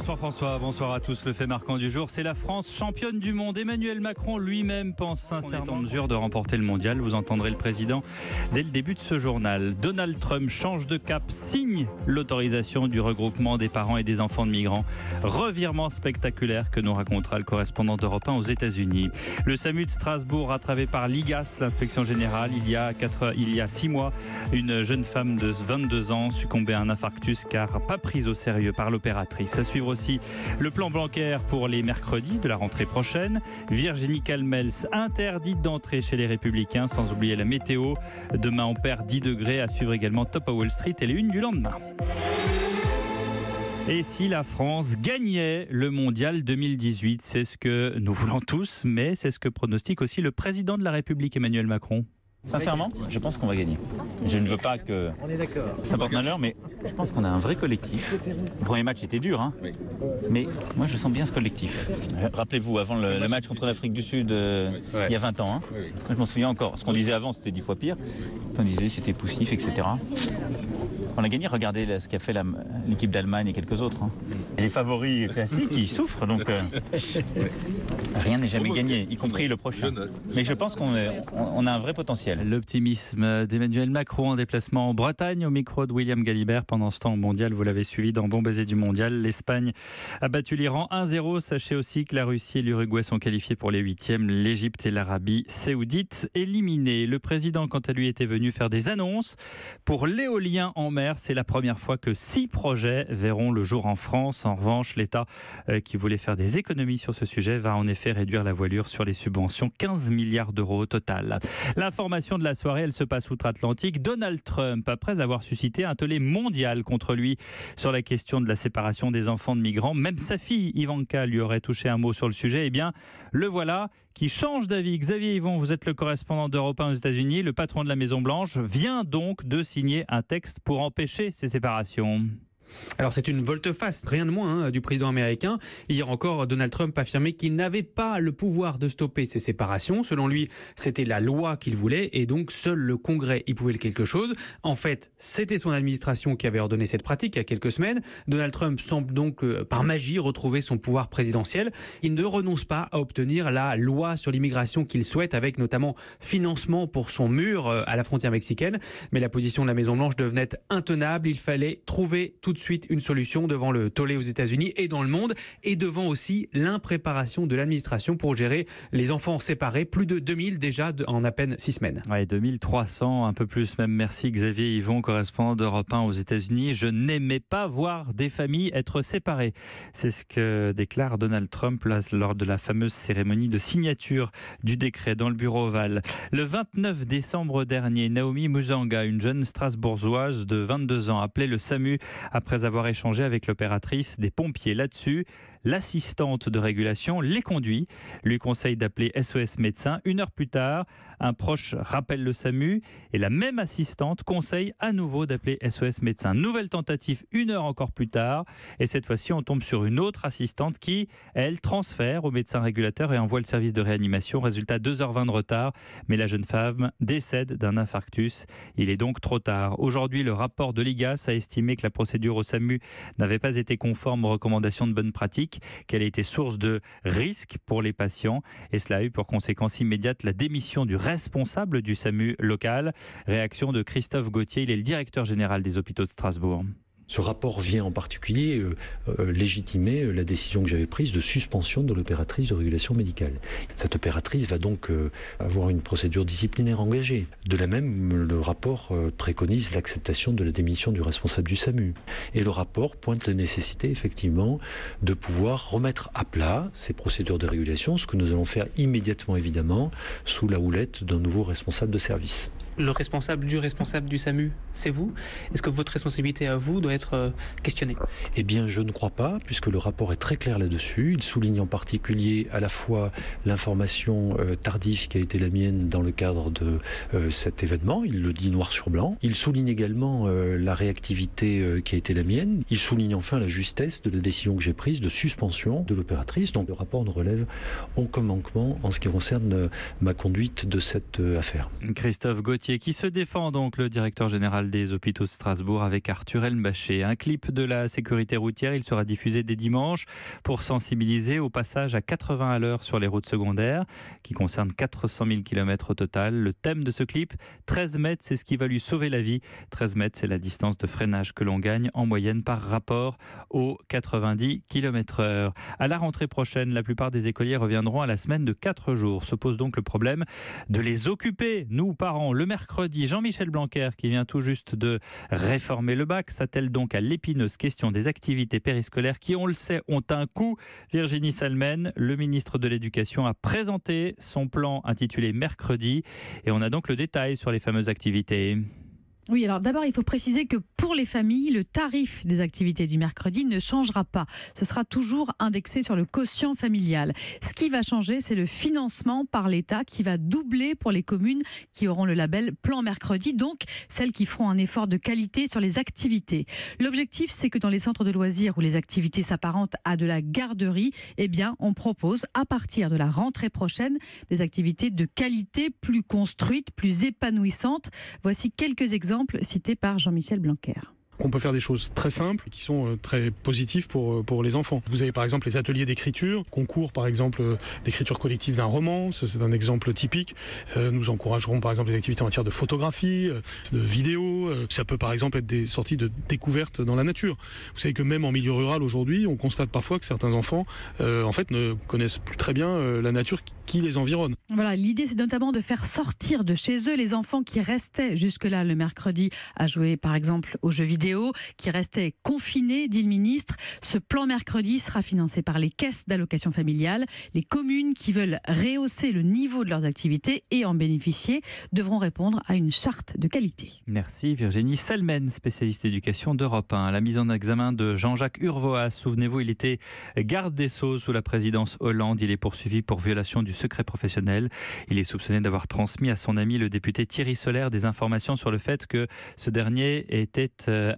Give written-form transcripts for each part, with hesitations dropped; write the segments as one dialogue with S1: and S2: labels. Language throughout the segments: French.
S1: Bonsoir François, bonsoir à tous. Le fait marquant du jour, c'est la France championne du monde. Emmanuel Macron lui-même pense sincèrement en mesure de remporter le mondial. Vous entendrez le président dès le début de ce journal. Donald Trump change de cap, signe l'autorisation du regroupement des parents et des enfants de migrants. Revirement spectaculaire que nous racontera le correspondant d'Europe 1 aux États-Unis. Le SAMU de Strasbourg rattrapé par l'IGAS, l'inspection générale. Il y a 6 mois, une jeune femme de 22 ans succombait à un infarctus car pas prise au sérieux par l'opératrice. À suivre aussi le plan Blanquer pour les mercredis de la rentrée prochaine. Virginie Calmels interdite d'entrer chez les Républicains, sans oublier la météo. Demain on perd 10 degrés. À suivre également Top à Wall Street et les unes du lendemain. Et si la France gagnait le mondial 2018, c'est ce que nous voulons tous, mais c'est ce que pronostique aussi le président de la République Emmanuel Macron.
S2: Sincèrement, je pense qu'on va gagner. Je ne veux pas que ça porte malheur, mais je pense qu'on a un vrai collectif. Le premier match était dur, hein, mais moi je sens bien ce collectif. Rappelez-vous, avant le match contre l'Afrique du Sud, il y a 20 ans, hein, je m'en souviens encore. Ce qu'on disait avant, c'était 10 fois pire. On disait c'était poussif, etc. On a gagné, regardez ce qu'a fait l'équipe d'Allemagne et quelques autres. Hein. Et les favoris classiques, ils souffrent, donc rien n'est jamais gagné, y compris le prochain. Mais je pense qu'on a un vrai potentiel.
S1: L'optimisme d'Emmanuel Macron en déplacement en Bretagne, au micro de William Galibert. Pendant ce temps au mondial, vous l'avez suivi dans Bon baiser du mondial, l'Espagne a battu l'Iran 1-0. Sachez aussi que la Russie et l'Uruguay sont qualifiés pour les 8e, l'Égypte et l'Arabie saoudite éliminés. Le président, quant à lui, était venu faire des annonces pour l'éolien en mer. C'est la première fois que 6 projets verront le jour en France. En revanche, l'État, qui voulait faire des économies sur ce sujet, va en effet réduire la voilure sur les subventions, 15 milliards d'euros au total. L'information de la soirée, elle se passe outre-Atlantique. Donald Trump, après avoir suscité un tollé mondial contre lui sur la question de la séparation des enfants de migrants, même sa fille Ivanka lui aurait touché un mot sur le sujet, eh bien, le voilà qui change d'avis. Xavier Yvon, vous êtes le correspondant d'Europe 1 aux États-Unis. Le patron de la Maison-Blanche vient donc de signer un texte pour empêcher ces séparations.
S3: Alors c'est une volte-face, rien de moins du président américain. Hier encore, Donald Trump affirmait qu'il n'avait pas le pouvoir de stopper ces séparations. Selon lui, c'était la loi qu'il voulait et donc seul le Congrès y pouvait quelque chose. En fait, c'était son administration qui avait ordonné cette pratique il y a quelques semaines. Donald Trump semble donc par magie retrouver son pouvoir présidentiel. Il ne renonce pas à obtenir la loi sur l'immigration qu'il souhaite, avec notamment financement pour son mur à la frontière mexicaine. Mais la position de la Maison-Blanche devenait intenable. Il fallait trouver tout de suite une solution devant le tollé aux États-Unis et dans le monde, et devant aussi l'impréparation de l'administration pour gérer les enfants séparés. Plus de 2000 déjà en à peine 6 semaines.
S1: Ouais, 2300, un peu plus même. Merci Xavier Yvon, correspondant d'Europe 1 aux États-Unis. Je n'aimais pas voir des familles être séparées. C'est ce que déclare Donald Trump lors de la fameuse cérémonie de signature du décret dans le bureau ovale. Le 29 décembre dernier, Naomi Muzanga, une jeune Strasbourgeoise de 22 ans, appelait le SAMU après avoir échangé avec l'opératrice des pompiers. Là-dessus, l'assistante de régulation les conduit, lui conseille d'appeler SOS Médecins. 1 heure plus tard, un proche rappelle le SAMU et la même assistante conseille à nouveau d'appeler SOS Médecins. Nouvelle tentative 1 heure encore plus tard, et cette fois-ci on tombe sur une autre assistante qui, elle, transfère au médecin régulateur et envoie le service de réanimation. Résultat, 2h20 de retard, mais la jeune femme décède d'un infarctus. Il est donc trop tard. Aujourd'hui, le rapport de l'IGAS a estimé que la procédure au SAMU n'avait pas été conforme aux recommandations de bonne pratique, qu'elle a été source de risques pour les patients, et cela a eu pour conséquence immédiate la démission du responsable du SAMU local. Réaction de Christophe Gauthier, il est le directeur général des hôpitaux de Strasbourg.
S4: Ce rapport vient en particulier légitimer la décision que j'avais prise de suspension de l'opératrice de régulation médicale. Cette opératrice va donc avoir une procédure disciplinaire engagée. De la même, le rapport préconise l'acceptation de la démission du responsable du SAMU. Et le rapport pointe la nécessité, effectivement, de pouvoir remettre à plat ces procédures de régulation, ce que nous allons faire immédiatement, évidemment, sous la houlette d'un nouveau responsable de service.
S5: Le responsable du SAMU, c'est vous? Est-ce que votre responsabilité à vous doit être questionnée?
S4: Eh bien, je ne crois pas, puisque le rapport est très clair là-dessus. Il souligne en particulier à la fois l'information tardive qui a été la mienne dans le cadre de cet événement. Il le dit noir sur blanc. Il souligne également la réactivité qui a été la mienne. Il souligne enfin la justesse de la décision que j'ai prise de suspension de l'opératrice. Donc, le rapport ne relève aucun manquement en ce qui concerne ma conduite de cette affaire.
S1: Christophe Gauthier routier qui se défend donc, le directeur général des hôpitaux de Strasbourg avec Arthur Elmbaché. Un clip de la sécurité routière, il sera diffusé dès dimanche pour sensibiliser au passage à 80 à l'heure sur les routes secondaires qui concernent 400 000 km au total. Le thème de ce clip, 13 mètres, c'est ce qui va lui sauver la vie. 13 mètres, c'est la distance de freinage que l'on gagne en moyenne par rapport aux 90 km/h. À la rentrée prochaine, la plupart des écoliers reviendront à la semaine de 4 jours. Se pose donc le problème de les occuper, nous parents. Le mercredi, Jean-Michel Blanquer, qui vient tout juste de réformer le bac, s'attelle donc à l'épineuse question des activités périscolaires qui, on le sait, ont un coût. Virginie Salmen, le ministre de l'Éducation, a présenté son plan intitulé Mercredi et on a donc le détail sur les fameuses activités.
S6: Oui, alors d'abord, il faut préciser que pour les familles, le tarif des activités du mercredi ne changera pas. Ce sera toujours indexé sur le quotient familial. Ce qui va changer, c'est le financement par l'État qui va doubler pour les communes qui auront le label Plan Mercredi, donc celles qui feront un effort de qualité sur les activités. L'objectif, c'est que dans les centres de loisirs où les activités s'apparentent à de la garderie, eh bien, on propose à partir de la rentrée prochaine des activités de qualité plus construites, plus épanouissantes. Voici quelques exemples cité par Jean-Michel Blanquer.
S7: On peut faire des choses très simples qui sont très positives pour les enfants. Vous avez par exemple les ateliers d'écriture, concours par exemple d'écriture collective d'un roman, c'est un exemple typique. Nous encouragerons par exemple les activités en matière de photographie, de vidéo. Ça peut par exemple être des sorties de découverte dans la nature. Vous savez que même en milieu rural aujourd'hui, on constate parfois que certains enfants en fait ne connaissent plus très bien la nature qui les environne.
S6: Voilà, l'idée c'est notamment de faire sortir de chez eux les enfants qui restaient jusque-là le mercredi à jouer par exemple aux jeux vidéo, qui restaient confinés, dit le ministre. Ce plan mercredi sera financé par les caisses d'allocation familiale. Les communes qui veulent rehausser le niveau de leurs activités et en bénéficier devront répondre à une charte de qualité.
S1: Merci Virginie Salmen, spécialiste éducation d'Europe 1. La mise en examen de Jean-Jacques Urvoas, souvenez-vous, il était garde des Sceaux sous la présidence Hollande. Il est poursuivi pour violation du secret professionnel. Il est soupçonné d'avoir transmis à son ami le député Thierry Solaire des informations sur le fait que ce dernier était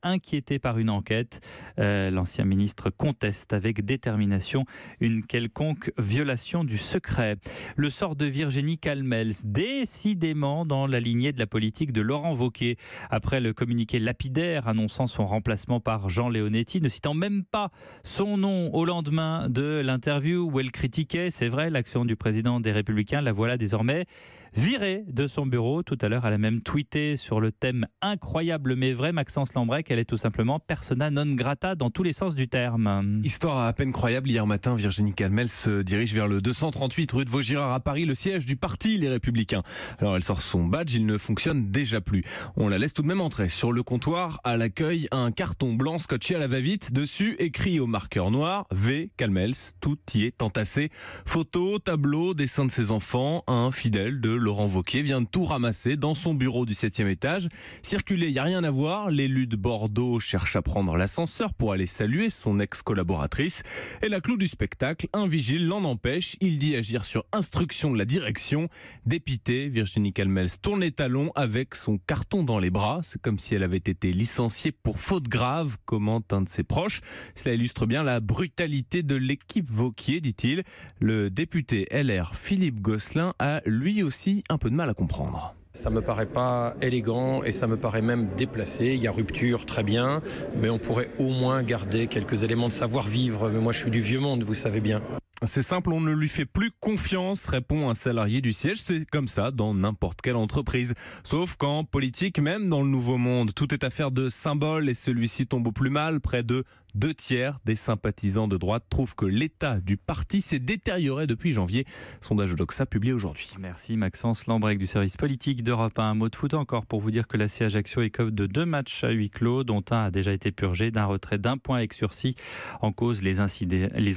S1: inquiété par une enquête. L'ancien ministre conteste avec détermination une quelconque violation du secret. Le sort de Virginie Calmels, décidément dans la lignée de la politique de Laurent Wauquiez. Après le communiqué lapidaire annonçant son remplacement par Jean Leonetti, ne citant même pas son nom au lendemain de l'interview où elle critiquait, c'est vrai, l'action du président des Républicains, la voilà désormais virée de son bureau. Tout à l'heure, elle a même tweeté sur le thème incroyable mais vrai, Maxence Lambrec, elle est tout simplement persona non grata dans tous les sens du terme.
S8: Histoire à peine croyable, hier matin, Virginie Calmels se dirige vers le 238 rue de Vaugirard à Paris, le siège du parti Les Républicains. Alors elle sort son badge, il ne fonctionne déjà plus. On la laisse tout de même entrer. Sur le comptoir, à l'accueil, un carton blanc scotché à la va-vite, dessus écrit au marqueur noir V. Calmels, tout y est entassé. Photos, tableaux, dessins de ses enfants, un fidèle de Laurent Wauquiez vient de tout ramasser dans son bureau du 7e étage. Circuler, il n'y a rien à voir. L'élu de Bordeaux cherche à prendre l'ascenseur pour aller saluer son ex-collaboratrice. Et la clou du spectacle, un vigile l'en empêche. Il dit agir sur instruction de la direction. Dépitée, Virginie Calmels tourne les talons avec son carton dans les bras. C'est comme si elle avait été licenciée pour faute grave, commente un de ses proches. Cela illustre bien la brutalité de l'équipe Wauquiez, dit-il. Le député LR Philippe Gosselin a lui aussi un peu de mal à comprendre.
S9: Ça me paraît pas élégant et ça me paraît même déplacé. Il y a rupture, très bien, mais on pourrait au moins garder quelques éléments de savoir-vivre. Mais moi, je suis du vieux monde, vous savez bien.
S8: C'est simple, on ne lui fait plus confiance, répond un salarié du siège. C'est comme ça dans n'importe quelle entreprise. Sauf qu'en politique, même dans le Nouveau Monde, tout est affaire de symboles et celui-ci tombe au plus mal. Près de 2/3 des sympathisants de droite trouvent que l'état du parti s'est détérioré depuis janvier. Sondage Doxa publié aujourd'hui.
S1: Merci Maxence Lambrec du service politique d'Europe 1. Un mot de foot encore pour vous dire que l'AC Ajaccio écope de 2 matchs à huis clos, dont un a déjà été purgé d'un retrait d'1 point avec sursis. En cause, les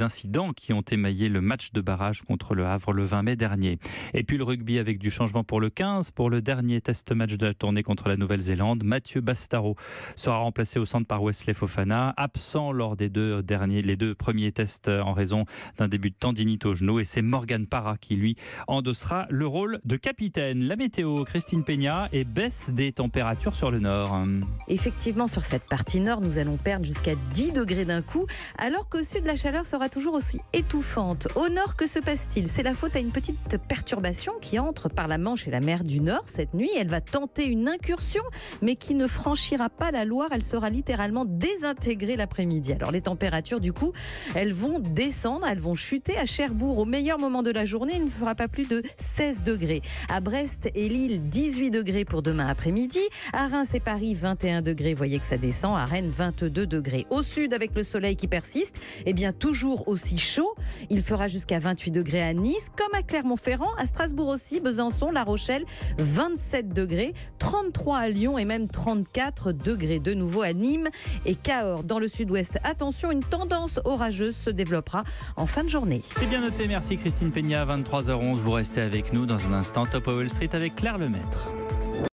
S1: incidents qui ont émaillé le match de barrage contre le Havre le 20 mai dernier. Et puis le rugby avec du changement pour le 15. Pour le dernier test match de la tournée contre la Nouvelle-Zélande, Mathieu Bastaro sera remplacé au centre par Wesley Fofana. Absent absent lors des les deux premiers tests en raison d'un début de tendinite au genou. Et c'est Morgan Parra qui, lui, endossera le rôle de capitaine. La météo, Christine Peña, et baisse des températures sur le nord.
S10: Effectivement, sur cette partie nord, nous allons perdre jusqu'à 10 degrés d'un coup, alors qu'au sud, la chaleur sera toujours aussi étouffante. Au nord, que se passe-t-il ? C'est la faute à une petite perturbation qui entre par la Manche et la mer du Nord cette nuit. Elle va tenter une incursion, mais qui ne franchira pas la Loire. Elle sera littéralement désintégrée l'après-midi. Alors les températures, du coup, elles vont descendre, elles vont chuter. À Cherbourg, au meilleur moment de la journée, il ne fera pas plus de 16 degrés. À Brest et Lille, 18 degrés pour demain après-midi. À Reims et Paris, 21 degrés. Vous voyez que ça descend. À Rennes, 22 degrés. Au sud, avec le soleil qui persiste, eh bien toujours aussi chaud. Il fera jusqu'à 28 degrés à Nice, comme à Clermont-Ferrand, à Strasbourg aussi, Besançon, La Rochelle, 27 degrés, 33 à Lyon et même 34 degrés de nouveau à Nîmes et Cahors. Dans le sud-ouest, attention, une tendance orageuse se développera en fin de journée.
S1: C'est bien noté, merci Christine Peña, 23h11. Vous restez avec nous dans un instant. Top of Wall Street avec Claire Lemaître.